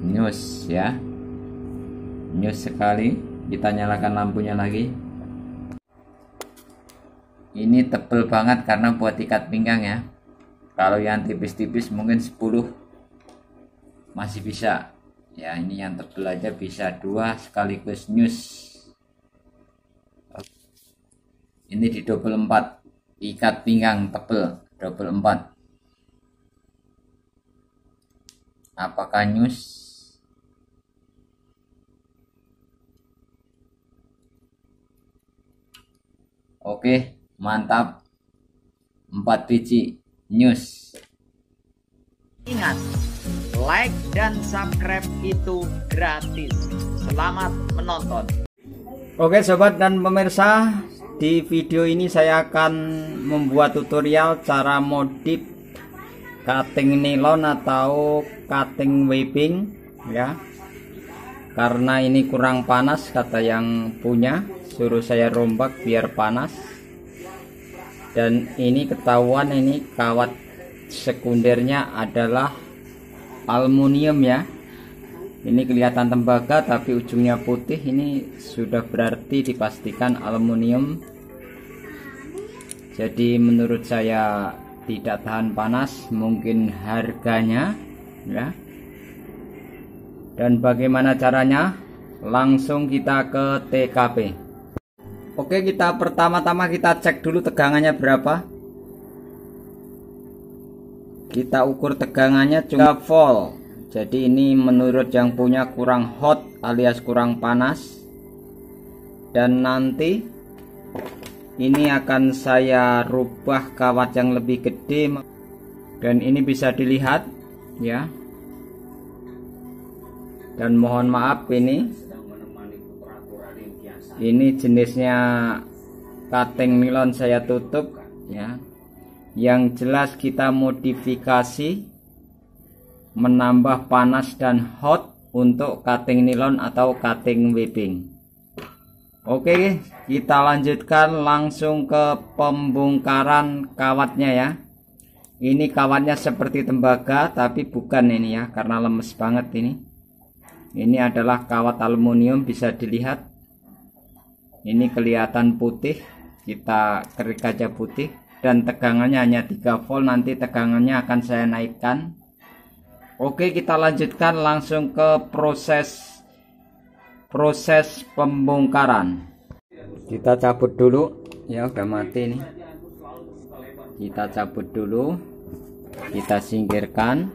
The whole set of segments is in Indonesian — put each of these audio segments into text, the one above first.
Nyus ya, nyus sekali. Kita nyalakan lampunya lagi. Ini tebel banget karena buat ikat pinggang ya. Kalau yang tipis-tipis mungkin 10 masih bisa ya. Ini yang tebel aja bisa 2 sekaligus nyus. Ini di double 4 ikat pinggang tebel double 4. Apakah nyus? Oke, mantap. 4 biji nyus. Ingat, like dan subscribe itu gratis. Selamat menonton. Oke sobat dan pemirsa, di video ini saya akan membuat tutorial cara modif cutting nilon atau cutting webbing ya. Karena ini kurang panas kata yang punya, suruh saya rombak biar panas. Dan ini ketahuan ini kawat sekundernya adalah aluminium ya. Ini kelihatan tembaga tapi ujungnya putih, ini sudah berarti dipastikan aluminium. Jadi menurut saya tidak tahan panas, mungkin harganya ya. Dan bagaimana caranya? Langsung kita ke TKP. Oke, kita pertama-tama kita cek dulu tegangannya berapa. Kita ukur tegangannya 3 volt. Jadi ini menurut yang punya kurang hot alias kurang panas. Dan nanti ini akan saya rubah kawat yang lebih gede. Dan ini bisa dilihat ya. Dan mohon maaf ini jenisnya cutting nilon saya tutup ya. Yang jelas kita modifikasi menambah panas dan hot untuk cutting nilon atau cutting webbing. Oke, kita lanjutkan langsung ke pembongkaran kawatnya ya. Ini kawatnya seperti tembaga tapi bukan ini ya, karena lemes banget ini. Ini adalah kawat aluminium, bisa dilihat. Ini kelihatan putih, kita kerik aja putih. Dan tegangannya hanya 3 volt, nanti tegangannya akan saya naikkan. Oke, kita lanjutkan langsung ke proses pembongkaran. Kita cabut dulu ya, udah mati nih. Kita cabut dulu, kita singkirkan.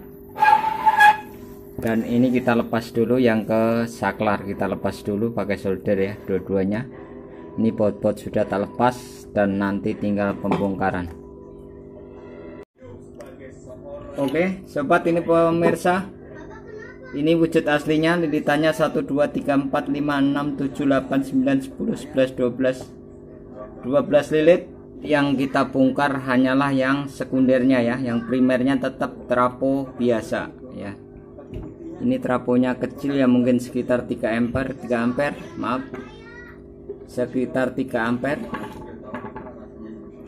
Dan ini kita lepas dulu yang ke saklar, kita lepas dulu pakai solder ya, dua-duanya. Ini baut-baut sudah tak lepas dan nanti tinggal pembongkaran. Oke sobat, ini pemirsa, ini wujud aslinya. Lilitannya 1 2 3 4 5 6 7 8 9 10 11 12 12 lilit. Yang kita bongkar hanyalah yang sekundernya ya, yang primernya tetap trapo biasa ya. Ini traponya kecil ya, mungkin sekitar 3 ampere maaf, sekitar 3 ampere.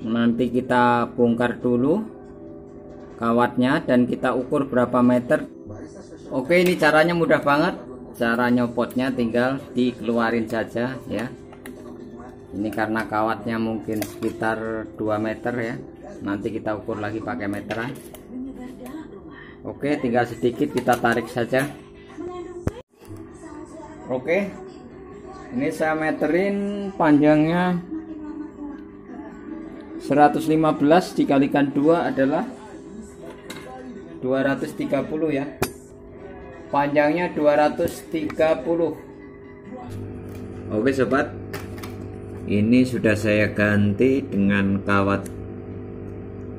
Nanti kita bongkar dulu kawatnya dan kita ukur berapa meter. Oke, ini caranya mudah banget. Cara nyopotnya tinggal dikeluarin saja ya. Ini karena kawatnya mungkin sekitar 2 meter ya. Nanti kita ukur lagi pakai meteran. Oke, tinggal sedikit kita tarik saja. Oke, ini saya meterin panjangnya 115 dikalikan 2 adalah 230 ya. Panjangnya 230. Oke sobat, ini sudah saya ganti dengan kawat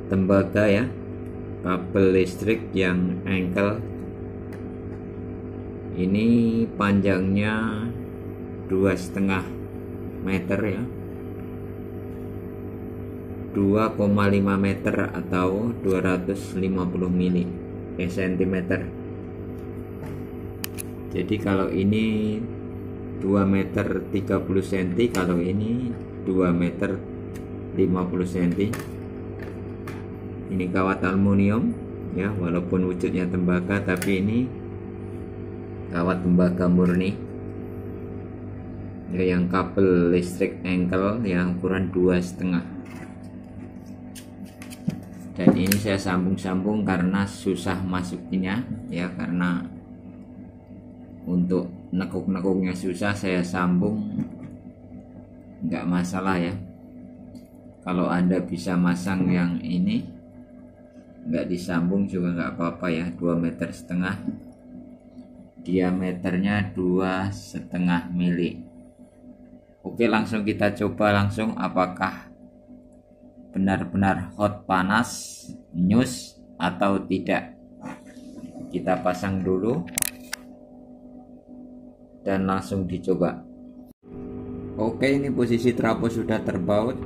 tembaga ya, kabel listrik yang engkel. Ini panjangnya 2,5 meter ya, 2,5 meter atau 250 cm. Jadi kalau ini 2 meter 30 cm, kalau ini 2 meter 50 cm. Ini kawat aluminium ya, walaupun wujudnya tembaga tapi ini kawat tembaga murni yang kabel listrik engkel yang ukuran 2,5, dan ini saya sambung-sambung karena susah masukinnya ya, karena untuk nekuk-nekuknya susah, saya sambung nggak masalah ya. Kalau Anda bisa masang yang ini nggak disambung juga nggak apa-apa ya. 2,5 meter, diameternya 2,5 mili. Oke, langsung kita coba langsung apakah benar-benar hot, panas, nyus atau tidak. Kita pasang dulu dan langsung dicoba. Oke, ini posisi trafo sudah terbaut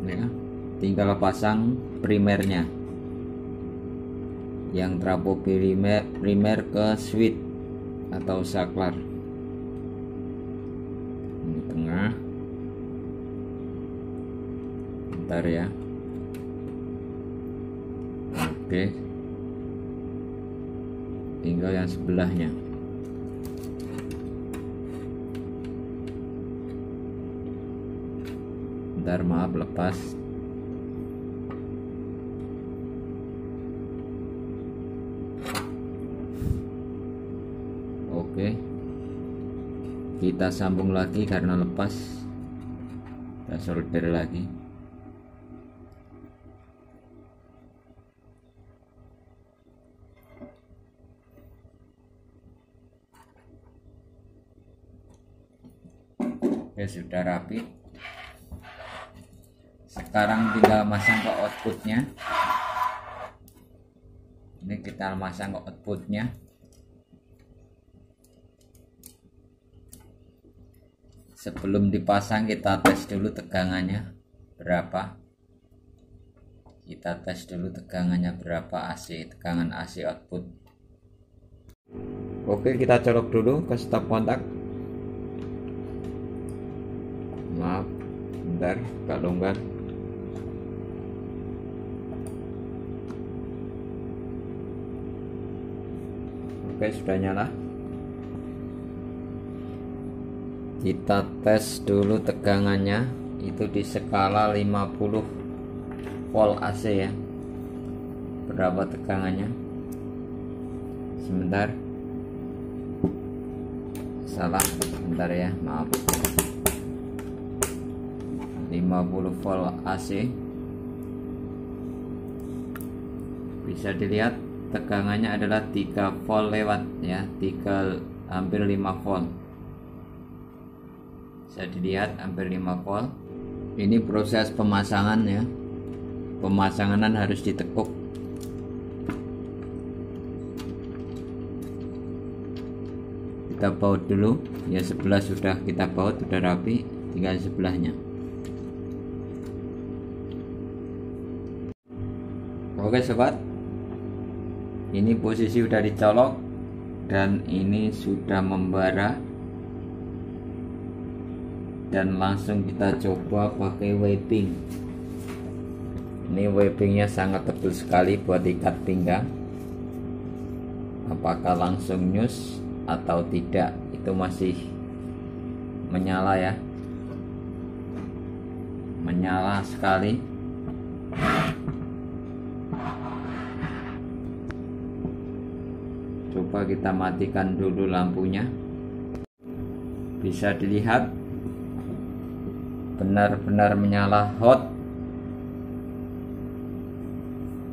ya, tinggal pasang primernya, yang trafo primer ke switch atau saklar. Ini tengah, bentar ya. Oke, tinggal yang sebelahnya. Bentar, maaf, lepas. Oke, kita sambung lagi karena lepas. Kita solder lagi. Oke, sudah rapi. Sekarang tinggal masang ke outputnya. Ini kita masang ke outputnya. Sebelum dipasang kita tes dulu tegangannya berapa. Kita tes dulu tegangannya berapa AC, tegangan AC output. Oke, kita colok dulu ke stop kontak. Maaf, bentar, agak longgar. Oke, sudah nyala. Kita tes dulu tegangannya, itu di skala 50 volt AC ya. Berapa tegangannya? Sebentar. Salah, sebentar ya, maaf. 50 volt AC. Bisa dilihat tegangannya adalah 3 volt lewat ya, hampir 5 volt. Bisa dilihat hampir 5 volt. Ini proses pemasangan ya. Pemasangan harus ditekuk. Kita baut dulu ya, sebelah sudah kita baut, sudah rapi, tinggal sebelahnya. Oke sobat, ini posisi udah dicolok dan ini sudah membara, dan langsung kita coba pakai wiping. Ini wipingnya sangat tebal sekali buat ikat pinggang. Apakah langsung nyus atau tidak, itu masih menyala ya, menyala sekali. Coba kita matikan dulu lampunya. Bisa dilihat benar-benar menyala hot,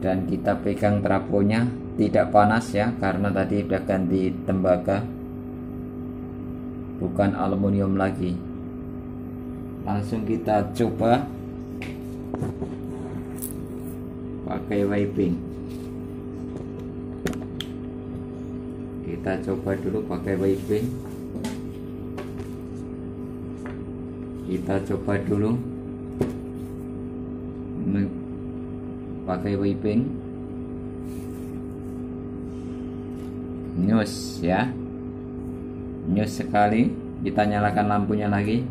dan kita pegang trafonya tidak panas ya, karena tadi udah ganti tembaga, bukan aluminium lagi. Langsung kita coba pakai wiping. Kita coba dulu pakai wiping. Kita coba dulu pakai wiping. Nyus ya, nyus sekali. Kita nyalakan lampunya lagi.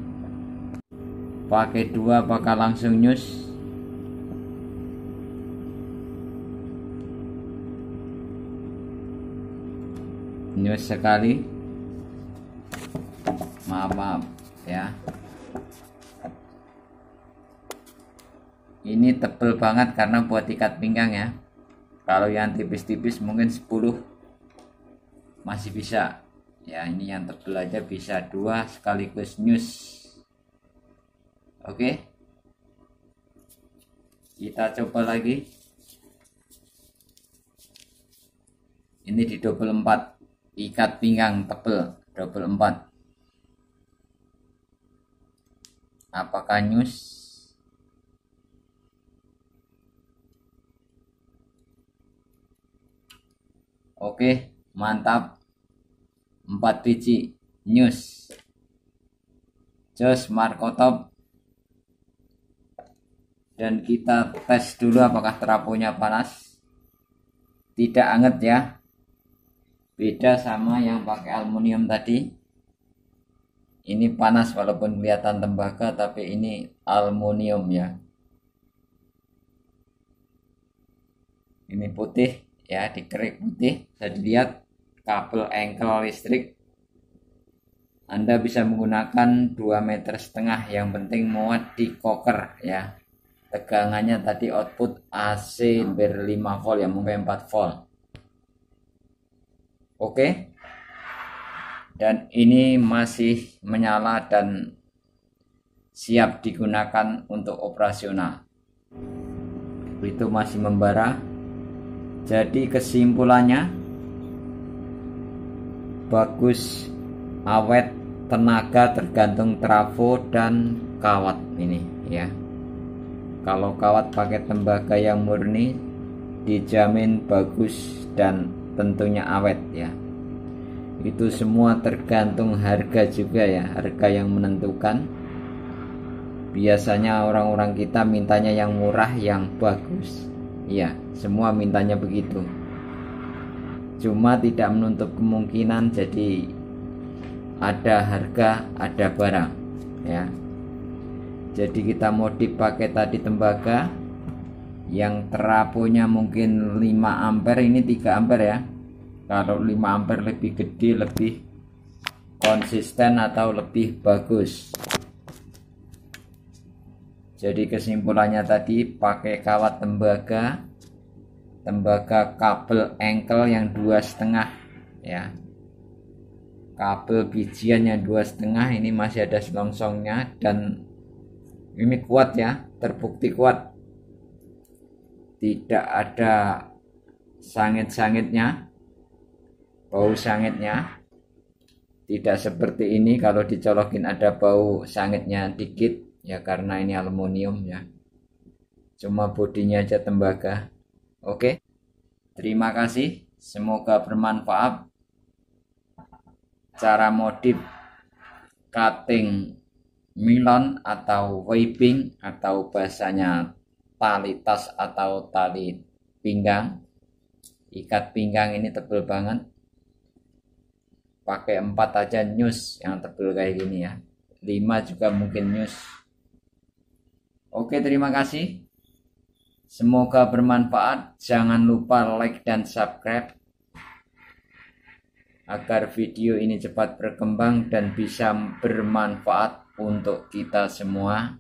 Pakai 2 apakah langsung nyus? Nyus sekali. maaf ya. Ini tebel banget karena buat ikat pinggang ya. Kalau yang tipis-tipis mungkin 10 masih bisa ya. Ini yang tebel aja bisa 2 sekaligus nyus. Oke, kita coba lagi. Ini di double 4, ikat pinggang tebel double 4. Apakah nyus? Oke, mantap. 4 biji nyus. Jos Markotop. Dan kita tes dulu apakah terapunya panas. Tidak anget ya. Beda sama yang pakai aluminium tadi. Ini panas walaupun kelihatan tembaga, tapi ini aluminium ya. Ini putih ya, dikerik putih. Bisa dilihat kabel engkel listrik. Anda bisa menggunakan 2,5 meter, yang penting muat di koker ya. Tegangannya tadi output AC ber 5 volt ya, mungkin 4 volt. Oke. Dan ini masih menyala dan siap digunakan untuk operasional. Itu masih membara. Jadi kesimpulannya bagus, awet, tenaga tergantung trafo dan kawat ini ya. Kalau kawat pakai tembaga yang murni dijamin bagus dan tentunya awet ya. Itu semua tergantung harga juga ya, harga yang menentukan. Biasanya orang-orang kita mintanya yang murah, yang bagus. Iya, semua mintanya begitu. Cuma tidak menutup kemungkinan jadi ada harga, ada barang ya. Jadi kita modif pakai tadi tembaga yang teraponya mungkin 5 ampere, ini 3 ampere ya. Kalau 5 ampere lebih gede, lebih konsisten atau lebih bagus. Jadi kesimpulannya tadi pakai kawat tembaga kabel engkel yang 2,5 ya. Kabel bijian yang 2,5 ini masih ada selongsongnya dan ini kuat ya, terbukti kuat. Tidak ada sangit-sangitnya. Bau sangitnya tidak seperti ini, kalau dicolokin ada bau sangitnya dikit ya, karena ini aluminium ya. Cuma bodinya aja tembaga. Oke, terima kasih, semoga bermanfaat. Cara modif cutting nilon atau webbing atau bahasanya tali tas atau tali pinggang. Ikat pinggang ini tebel banget. Pakai 4 aja nyus yang tebel kayak gini ya. 5 juga mungkin nyus. Oke, terima kasih. Semoga bermanfaat. Jangan lupa like dan subscribe agar video ini cepat berkembang dan bisa bermanfaat untuk kita semua.